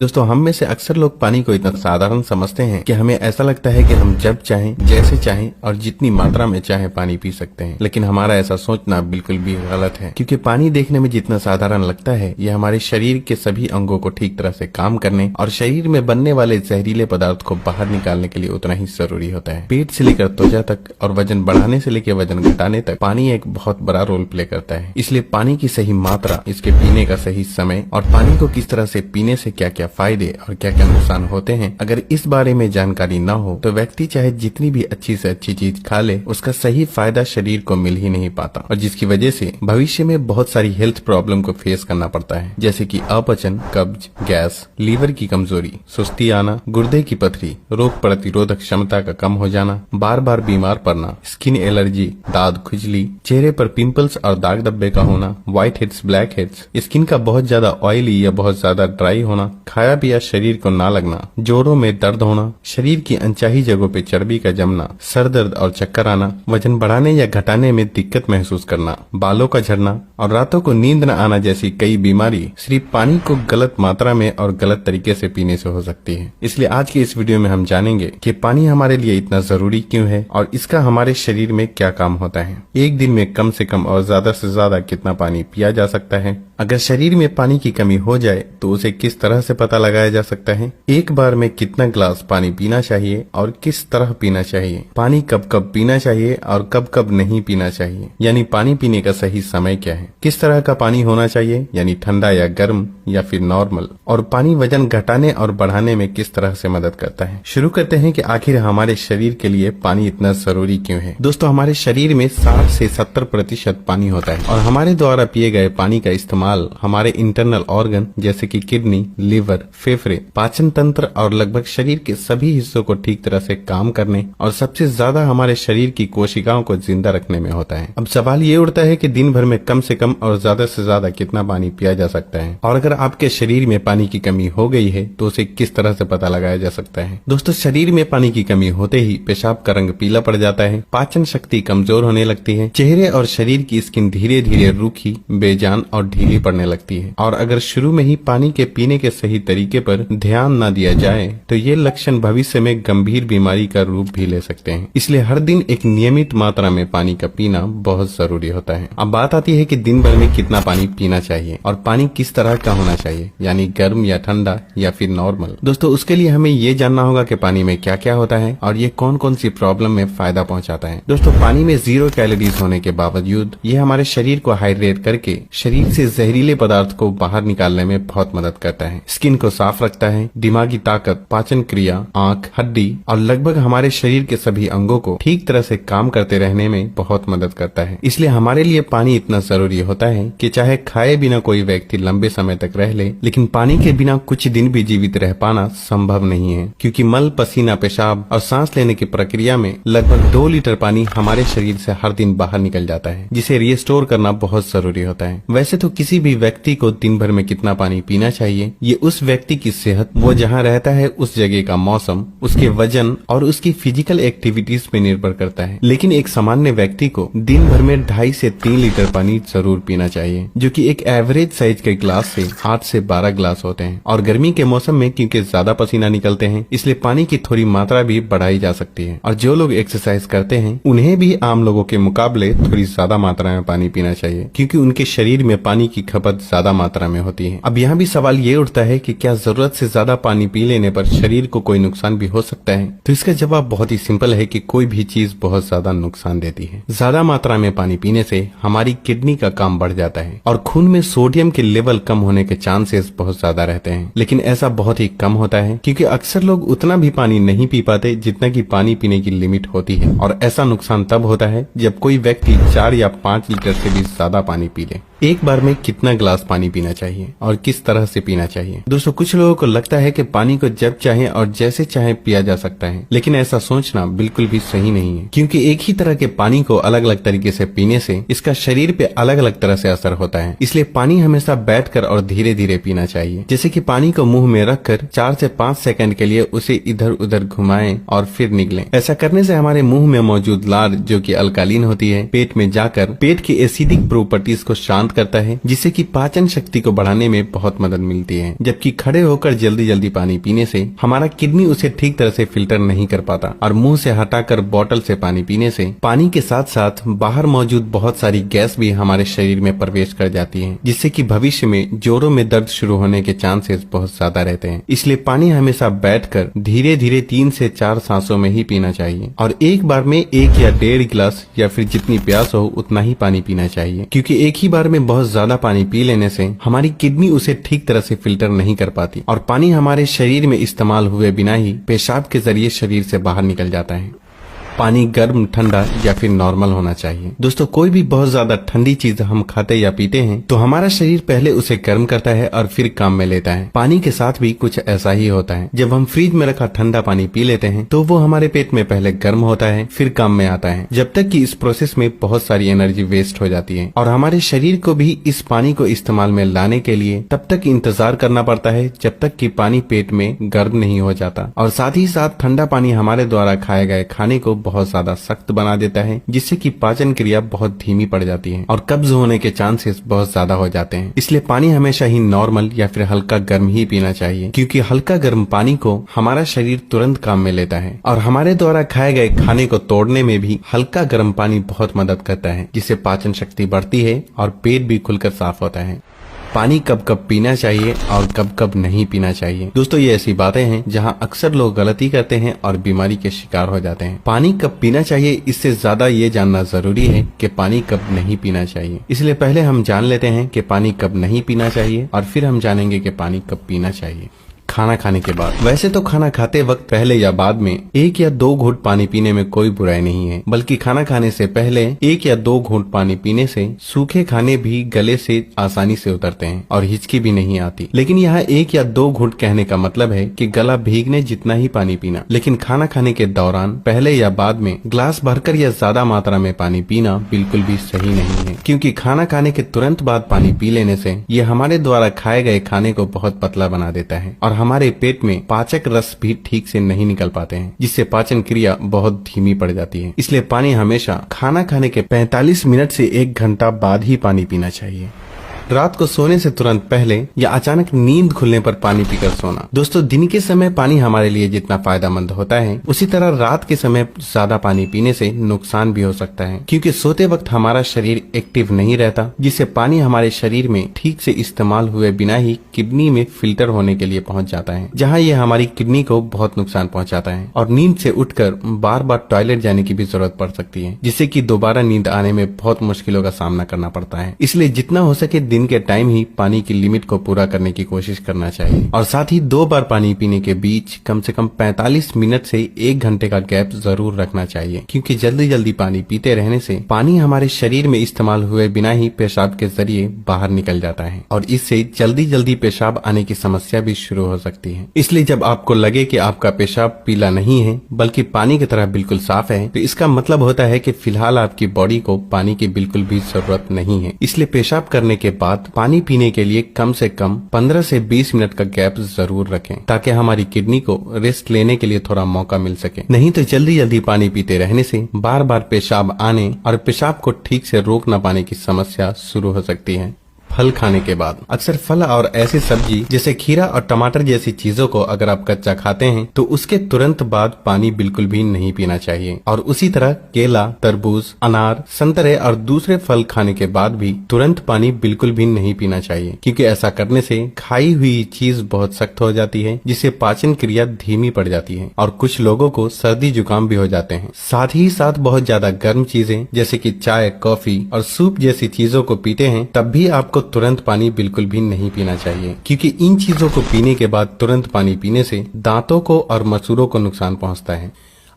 दोस्तों, हम में से अक्सर लोग पानी को इतना साधारण समझते हैं कि हमें ऐसा लगता है कि हम जब चाहें, जैसे चाहें और जितनी मात्रा में चाहें पानी पी सकते हैं। लेकिन हमारा ऐसा सोचना बिल्कुल भी गलत है, क्योंकि पानी देखने में जितना साधारण लगता है, ये हमारे शरीर के सभी अंगों को ठीक तरह से काम करने और शरीर में बनने वाले जहरीले पदार्थ को बाहर निकालने के लिए उतना ही जरूरी होता है। पेट से लेकर त्वचा तक और वजन बढ़ाने से लेकर वजन घटाने तक पानी एक बहुत बड़ा रोल प्ले करता है। इसलिए पानी की सही मात्रा, इसके पीने का सही समय और पानी को किस तरह से पीने से क्या क्या फायदे और क्या क्या नुकसान होते हैं, अगर इस बारे में जानकारी न हो तो व्यक्ति चाहे जितनी भी अच्छी से अच्छी चीज खा ले, उसका सही फायदा शरीर को मिल ही नहीं पाता, और जिसकी वजह से भविष्य में बहुत सारी हेल्थ प्रॉब्लम को फेस करना पड़ता है, जैसे कि अपचन, कब्ज, गैस, लीवर की कमजोरी, सुस्ती आना, गुर्दे की पथरी, रोग प्रतिरोधक क्षमता का कम हो जाना, बार बार बीमार पड़ना, स्किन एलर्जी, दाद खुजली, चेहरे पर पिंपल्स और दाग धब्बे का होना, white heads, black heads, skin का बहुत ज्यादा ऑयली या बहुत ज्यादा ड्राई होना, खाया पिया शरीर को ना लगना, जोड़ों में दर्द होना, शरीर की अनचाही जगहों पे चर्बी का जमना, सर दर्द और चक्कर आना, वजन बढ़ाने या घटाने में दिक्कत महसूस करना, बालों का झड़ना और रातों को नींद न आना जैसी कई बीमारी सिर्फ पानी को गलत मात्रा में और गलत तरीके से पीने से हो सकती है। इसलिए आज की इस वीडियो में हम जानेंगे कि पानी हमारे लिए इतना जरूरी क्यों है और इसका हमारे शरीर में क्या काम होता है। एक दिन में कम से कम और ज्यादा से ज्यादा कितना पानी पिया जा सकता है, अगर शरीर में पानी की कमी हो जाए तो उसे किस तरह से पता लगाया जा सकता है, एक बार में कितना ग्लास पानी पीना चाहिए और किस तरह पीना चाहिए, पानी कब कब पीना चाहिए और कब कब नहीं पीना चाहिए, यानी पानी पीने का सही समय क्या है, किस तरह का पानी होना चाहिए, यानी ठंडा या गर्म या फिर नॉर्मल, और पानी वजन घटाने और बढ़ाने में किस तरह से मदद करता है। शुरू करते हैं कि आखिर हमारे शरीर के लिए पानी इतना जरूरी क्यों है। दोस्तों, हमारे शरीर में 60 से 70% पानी होता है और हमारे द्वारा पिए गए पानी का इस्तेमाल हमारे इंटरनल ऑर्गन जैसे कि किडनी, लिवर, फेफड़े, पाचन तंत्र और लगभग शरीर के सभी हिस्सों को ठीक तरह से काम करने और सबसे ज्यादा हमारे शरीर की कोशिकाओं को जिंदा रखने में होता है। अब सवाल ये उठता है कि दिन भर में कम से कम और ज्यादा से ज्यादा कितना पानी पिया जा सकता है, और अगर आपके शरीर में पानी की कमी हो गई है तो उसे किस तरह से पता लगाया जा सकता है। दोस्तों, शरीर में पानी की कमी होते ही पेशाब का रंग पीला पड़ जाता है, पाचन शक्ति कमजोर होने लगती है, चेहरे और शरीर की स्किन धीरे धीरे रूखी, बेजान और ढीली पड़ने लगती है, और अगर शुरू में ही पानी के पीने के सही तरीके पर ध्यान न दिया जाए तो ये लक्षण भविष्य में गंभीर बीमारी का रूप भी ले सकते हैं। इसलिए हर दिन एक नियमित मात्रा में पानी का पीना बहुत जरूरी होता है। अब बात आती है कि दिन भर में कितना पानी पीना चाहिए और पानी किस तरह का होना चाहिए, यानी गर्म या ठंडा या फिर नॉर्मल। दोस्तों, उसके लिए हमें ये जानना होगा कि पानी में क्या क्या होता है और ये कौन कौन सी प्रॉब्लम में फायदा पहुंचाता है। दोस्तों, पानी में 0 कैलोरीज होने के बावजूद ये हमारे शरीर को हाइड्रेट करके शरीर से जहरीले पदार्थ को बाहर निकालने में बहुत मदद करता है, स्किन को साफ रखता है, दिमागी ताकत, पाचन क्रिया, आंख, हड्डी और लगभग हमारे शरीर के सभी अंगों को ठीक तरह से काम करते रहने में बहुत मदद करता है। इसलिए हमारे लिए पानी इतना जरूरी होता है कि चाहे खाए बिना कोई व्यक्ति लंबे समय तक रह ले, लेकिन पानी के बिना कुछ दिन भी जीवित रह पाना संभव नहीं है, क्योंकि मल, पसीना, पेशाब और सांस लेने की प्रक्रिया में लगभग 2 लीटर पानी हमारे शरीर से हर दिन बाहर निकल जाता है, जिसे रिस्टोर करना बहुत जरूरी होता है। वैसे तो किसी भी व्यक्ति को दिन भर में कितना पानी पीना चाहिए ये उस व्यक्ति की सेहत, वो जहाँ रहता है उस जगह का मौसम, उसके वजन और उसकी फिजिकल एक्टिविटीज पे निर्भर करता है। लेकिन एक सामान्य व्यक्ति को दिन भर में 2.5 से 3 लीटर पानी जरूर पीना चाहिए, जो कि एक एवरेज साइज के ग्लास से 8 से 12 ग्लास होते हैं। और गर्मी के मौसम में क्योंकि ज्यादा पसीना निकलते हैं, इसलिए पानी की थोड़ी मात्रा भी बढ़ाई जा सकती है। और जो लोग एक्सरसाइज करते हैं उन्हें भी आम लोगों के मुकाबले थोड़ी ज्यादा मात्रा में पानी पीना चाहिए, क्योंकि उनके शरीर में पानी की खपत ज्यादा मात्रा में होती है। अब यहाँ भी सवाल ये उठता है कि क्या जरूरत से ज्यादा पानी पी लेने पर शरीर को कोई नुकसान भी हो सकता है। तो इसका जवाब बहुत ही सिंपल है कि कोई भी चीज बहुत ज्यादा नुकसान देती है। ज्यादा मात्रा में पानी पीने से हमारी किडनी का काम बढ़ जाता है और खून में सोडियम के लेवल कम होने के चांसेस बहुत ज्यादा रहते हैं। लेकिन ऐसा बहुत ही कम होता है, क्योंकि अक्सर लोग उतना भी पानी नहीं पी पाते जितना कि पानी पीने की लिमिट होती है, और ऐसा नुकसान तब होता है जब कोई व्यक्ति 4 या 5 लीटर से भी ज्यादा पानी पी ले। एक बार में कितना ग्लास पानी पीना चाहिए और किस तरह से पीना चाहिए। दोस्तों, कुछ लोगों को लगता है कि पानी को जब चाहे और जैसे चाहे पिया जा सकता है, लेकिन ऐसा सोचना बिल्कुल भी सही नहीं है, क्योंकि एक ही तरह के पानी को अलग अलग तरीके से पीने से इसका शरीर पे अलग अलग तरह से असर होता है। इसलिए पानी हमेशा बैठकर और धीरे धीरे पीना चाहिए, जैसे कि पानी को मुंह में रखकर 4 से 5 सेकंड के लिए उसे इधर उधर घुमाएं और फिर निगलें। ऐसा करने से हमारे मुंह में मौजूद लार, जो कि अल्कालीन होती है, पेट में जाकर पेट की एसिडिक प्रॉपर्टीज को शांत शांत करता है, जिससे कि पाचन शक्ति को बढ़ाने में बहुत मदद मिलती है। जबकि खड़े होकर जल्दी जल्दी पानी पीने से हमारा किडनी उसे ठीक तरह से फिल्टर नहीं कर पाता और मुंह से हटाकर बोतल से पानी पीने से पानी के साथ साथ बाहर मौजूद बहुत सारी गैस भी हमारे शरीर में प्रवेश कर जाती है, जिससे कि भविष्य में जोड़ों में दर्द शुरू होने के चांसेस बहुत ज्यादा रहते हैं। इसलिए पानी हमेशा बैठकर धीरे धीरे 3 से 4 सांसों में ही पीना चाहिए और एक बार में 1 या 1.5 गिलास या फिर जितनी प्यास हो उतना ही पानी पीना चाहिए, क्योंकि एक ही बार में बहुत ज्यादा पानी पी लेने से हमारी किडनी उसे ठीक तरह से फिल्टर नहीं कर पाती और पानी हमारे शरीर में इस्तेमाल हुए बिना ही पेशाब के जरिए शरीर से बाहर निकल जाता है। पानी गर्म, ठंडा या फिर नॉर्मल होना चाहिए। दोस्तों, कोई भी बहुत ज्यादा ठंडी चीज हम खाते या पीते हैं तो हमारा शरीर पहले उसे गर्म करता है और फिर काम में लेता है। पानी के साथ भी कुछ ऐसा ही होता है। जब हम फ्रिज में रखा ठंडा पानी पी लेते हैं तो वो हमारे पेट में पहले गर्म होता है फिर काम में आता है, जब तक कि इस प्रोसेस में बहुत सारी एनर्जी वेस्ट हो जाती है और हमारे शरीर को भी इस पानी को इस्तेमाल में लाने के लिए तब तक इंतजार करना पड़ता है जब तक कि पानी पेट में गर्म नहीं हो जाता। और साथ ही साथ ठंडा पानी हमारे द्वारा खाए गए खाने को बहुत ज्यादा सख्त बना देता है, जिससे कि पाचन क्रिया बहुत धीमी पड़ जाती है और कब्ज होने के चांसेस बहुत ज्यादा हो जाते हैं। इसलिए पानी हमेशा ही नॉर्मल या फिर हल्का गर्म ही पीना चाहिए, क्योंकि हल्का गर्म पानी को हमारा शरीर तुरंत काम में लेता है और हमारे द्वारा खाए गए खाने को तोड़ने में भी हल्का गर्म पानी बहुत मदद करता है, जिससे पाचन शक्ति बढ़ती है और पेट भी खुलकर साफ होता है। पानी कब कब पीना चाहिए और कब कब नहीं पीना चाहिए। दोस्तों, ये ऐसी बातें हैं जहां अक्सर लोग गलती करते हैं और बीमारी के शिकार हो जाते हैं। पानी कब पीना चाहिए इससे ज्यादा ये जानना जरूरी है कि पानी कब नहीं पीना चाहिए। इसलिए पहले हम जान लेते हैं कि पानी कब नहीं पीना चाहिए और फिर हम जानेंगे कि पानी कब पीना चाहिए। खाना खाने के बाद। वैसे तो खाना खाते वक्त पहले या बाद में 1 या 2 घूंट पानी पीने में कोई बुराई नहीं है, बल्कि खाना खाने से पहले 1 या 2 घूंट पानी पीने से सूखे खाने भी गले से आसानी से उतरते हैं और हिचकी भी नहीं आती। लेकिन यहाँ 1 या 2 घूंट कहने का मतलब है कि गला भीगने जितना ही पानी पीना। लेकिन खाना खाने के दौरान पहले या बाद में ग्लास भरकर या ज्यादा मात्रा में पानी पीना बिल्कुल भी सही नहीं है, क्योंकि खाना खाने के तुरंत बाद पानी पी लेने से ये हमारे द्वारा खाए गए खाने को बहुत पतला बना देता है और हमारे पेट में पाचक रस भी ठीक से नहीं निकल पाते हैं, जिससे पाचन क्रिया बहुत धीमी पड़ जाती है। इसलिए पानी हमेशा खाना खाने के 45 मिनट से 1 घंटा बाद ही पानी पीना चाहिए। रात को सोने से तुरंत पहले या अचानक नींद खुलने पर पानी पीकर सोना। दोस्तों, दिन के समय पानी हमारे लिए जितना फायदेमंद होता है, उसी तरह रात के समय ज्यादा पानी पीने से नुकसान भी हो सकता है, क्योंकि सोते वक्त हमारा शरीर एक्टिव नहीं रहता, जिससे पानी हमारे शरीर में ठीक से इस्तेमाल हुए बिना ही किडनी में फिल्टर होने के लिए पहुंच जाता है, जहां ये हमारी किडनी को बहुत नुकसान पहुंचाता है और नींद से उठकर बार बार टॉयलेट जाने की भी जरूरत पड़ सकती है, जिससे कि दोबारा नींद आने में बहुत मुश्किलों का सामना करना पड़ता है। इसलिए जितना हो सके दिन के टाइम ही पानी की लिमिट को पूरा करने की कोशिश करना चाहिए और साथ ही 2 बार पानी पीने के बीच कम से कम 45 मिनट से 1 घंटे का गैप जरूर रखना चाहिए, क्योंकि जल्दी जल्दी पानी पीते रहने से पानी हमारे शरीर में इस्तेमाल हुए बिना ही पेशाब के जरिए बाहर निकल जाता है और इससे जल्दी जल्दी पेशाब आने की समस्या भी शुरू हो सकती है। इसलिए जब आपको लगे कि आपका पेशाब पीला नहीं है बल्कि पानी की तरह बिल्कुल साफ है, तो इसका मतलब होता है कि फिलहाल आपकी बॉडी को पानी की बिल्कुल भी जरूरत नहीं है। इसलिए पेशाब करने के बाद पानी पीने के लिए कम से कम 15 से 20 मिनट का गैप जरूर रखें, ताकि हमारी किडनी को रेस्ट लेने के लिए थोड़ा मौका मिल सके। नहीं तो जल्दी जल्दी पानी पीते रहने से बार बार पेशाब आने और पेशाब को ठीक से रोक न पाने की समस्या शुरू हो सकती है। फल खाने के बाद। अक्सर फल और ऐसी सब्जी जैसे खीरा और टमाटर जैसी चीजों को अगर आप कच्चा खाते हैं तो उसके तुरंत बाद पानी बिल्कुल भी नहीं पीना चाहिए, और उसी तरह केला, तरबूज, अनार, संतरे और दूसरे फल खाने के बाद भी तुरंत पानी बिल्कुल भी नहीं पीना चाहिए, क्योंकि ऐसा करने से खाई हुई चीज बहुत सख्त हो जाती है, जिससे पाचन क्रिया धीमी पड़ जाती है और कुछ लोगों को सर्दी जुकाम भी हो जाते हैं। साथ ही साथ बहुत ज्यादा गर्म चीजें जैसे कि चाय, कॉफी और सूप जैसी चीजों को पीते हैं तब भी आपको तुरंत पानी बिल्कुल भी नहीं पीना चाहिए, क्योंकि इन चीजों को पीने के बाद तुरंत पानी पीने से दांतों को और मसूड़ों को नुकसान पहुंचता है।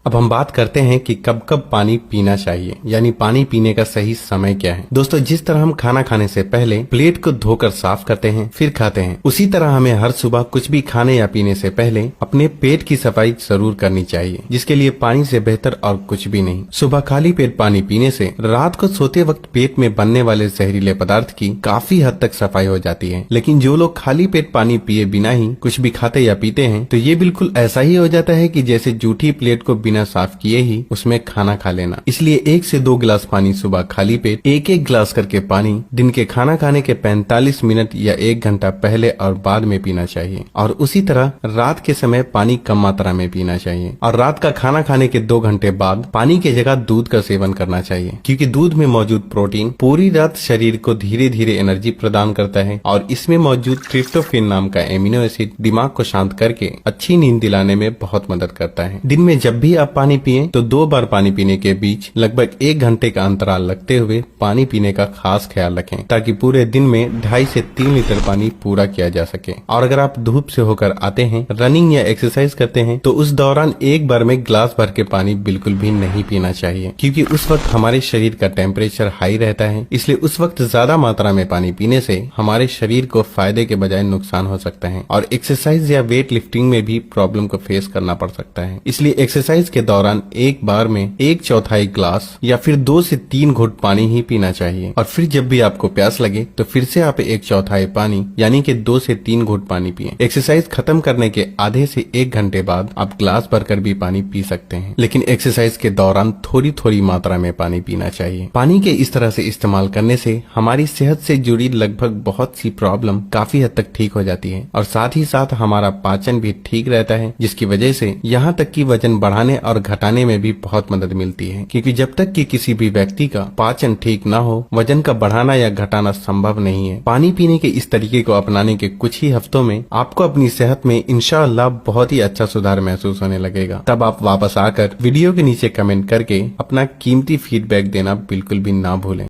अब हम बात करते हैं कि कब कब पानी पीना चाहिए, यानी पानी पीने का सही समय क्या है। दोस्तों, जिस तरह हम खाना खाने से पहले प्लेट को धोकर साफ करते हैं फिर खाते हैं, उसी तरह हमें हर सुबह कुछ भी खाने या पीने से पहले अपने पेट की सफाई जरूर करनी चाहिए, जिसके लिए पानी से बेहतर और कुछ भी नहीं। सुबह खाली पेट पानी पीने से रात को सोते वक्त पेट में बनने वाले जहरीले पदार्थ की काफी हद तक सफाई हो जाती है। लेकिन जो लोग खाली पेट पानी पिए बिना ही कुछ भी खाते या पीते हैं तो ये बिल्कुल ऐसा ही हो जाता है कि जैसे जूठी प्लेट को बिना बिना साफ किए ही उसमें खाना खा लेना। इसलिए 1 से 2 गिलास पानी सुबह खाली पेट, 1-1 गिलास करके पानी दिन के खाना खाने के 45 मिनट या 1 घंटा पहले और बाद में पीना चाहिए। और उसी तरह रात के समय पानी कम मात्रा में पीना चाहिए और रात का खाना खाने के 2 घंटे बाद पानी की जगह दूध का सेवन करना चाहिए, क्योंकि दूध में मौजूद प्रोटीन पूरी रात शरीर को धीरे धीरे एनर्जी प्रदान करता है और इसमें मौजूद ट्रिप्टोफैन नाम का एमिनो एसिड दिमाग को शांत करके अच्छी नींद दिलाने में बहुत मदद करता है। दिन में जब भी आप पानी पिएं तो 2 बार पानी पीने के बीच लगभग 1 घंटे का अंतराल रखते हुए पानी पीने का खास ख्याल रखें, ताकि पूरे दिन में 2.5 से 3 लीटर पानी पूरा किया जा सके। और अगर आप धूप से होकर आते हैं, रनिंग या एक्सरसाइज करते हैं, तो उस दौरान एक बार में गिलास भर के पानी बिल्कुल भी नहीं पीना चाहिए, क्योंकि उस वक्त हमारे शरीर का टेम्परेचर हाई रहता है। इसलिए उस वक्त ज्यादा मात्रा में पानी पीने से हमारे शरीर को फायदे के बजाय नुकसान हो सकता है और एक्सरसाइज या वेट लिफ्टिंग में भी प्रॉब्लम को फेस करना पड़ सकता है। इसलिए एक्सरसाइज के दौरान एक बार में 1/4 गिलास या फिर 2 से 3 घुट पानी ही पीना चाहिए और फिर जब भी आपको प्यास लगे तो फिर से आप 1/4 पानी यानी कि 2 से 3 घुट पानी पिए। एक्सरसाइज खत्म करने के आधे से 1 घंटे बाद आप गिलास भरकर भी पानी पी सकते हैं, लेकिन एक्सरसाइज के दौरान थोड़ी थोड़ी मात्रा में पानी पीना चाहिए। पानी के इस तरह से इस्तेमाल करने से हमारी सेहत से जुड़ी लगभग बहुत सी प्रॉब्लम काफी हद तक ठीक हो जाती है और साथ ही साथ हमारा पाचन भी ठीक रहता है, जिसकी वजह से यहाँ तक कि वजन बढ़ाने और घटाने में भी बहुत मदद मिलती है, क्योंकि जब तक कि किसी भी व्यक्ति का पाचन ठीक न हो वजन का बढ़ाना या घटाना संभव नहीं है। पानी पीने के इस तरीके को अपनाने के कुछ ही हफ्तों में आपको अपनी सेहत में इंशाअल्लाह बहुत ही अच्छा सुधार महसूस होने लगेगा। तब आप वापस आकर वीडियो के नीचे कमेंट करके अपना कीमती फीडबैक देना बिल्कुल भी ना भूलें।